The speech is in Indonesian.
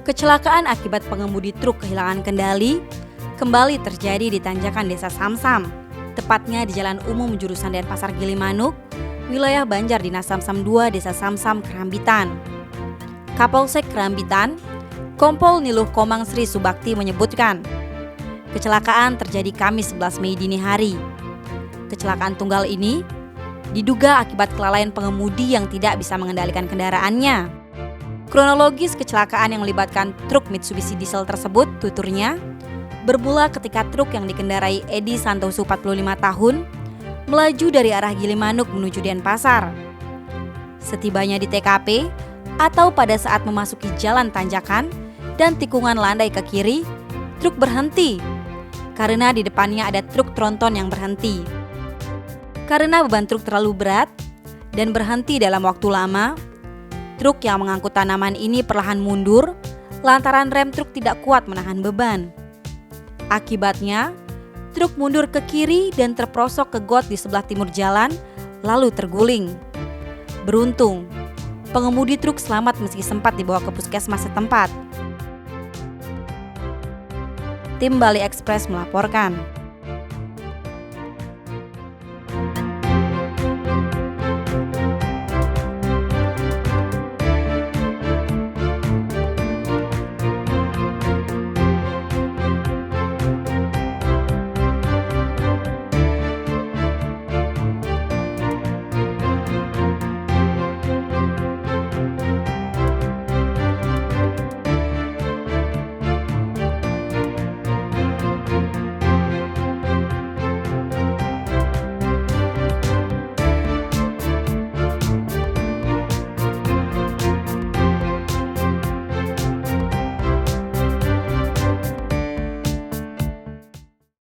Kecelakaan akibat pengemudi truk kehilangan kendali kembali terjadi di tanjakan Desa Samsam, tepatnya di Jalan Umum jurusan Denpasar Gilimanuk, wilayah Banjar Dinas Samsam 2 Desa Samsam, Kerambitan. Kapolsek Kerambitan, Kompol Niluh Komang Sri Subakti menyebutkan, kecelakaan terjadi Kamis 11 Mei dini hari. Kecelakaan tunggal ini diduga akibat kelalaian pengemudi yang tidak bisa mengendalikan kendaraannya. Kronologis kecelakaan yang melibatkan truk Mitsubishi diesel tersebut, tuturnya, bermula ketika truk yang dikendarai Edi Santoso 45 tahun melaju dari arah Gilimanuk menuju Denpasar. Setibanya di TKP atau pada saat memasuki jalan tanjakan dan tikungan landai ke kiri, truk berhenti karena di depannya ada truk tronton yang berhenti. Karena beban truk terlalu berat dan berhenti dalam waktu lama, truk yang mengangkut tanaman ini perlahan mundur lantaran rem truk tidak kuat menahan beban. Akibatnya, truk mundur ke kiri dan terperosok ke got di sebelah timur jalan, lalu terguling. Beruntung, pengemudi truk selamat meski sempat dibawa ke puskesmas setempat. Tim Bali Express melaporkan.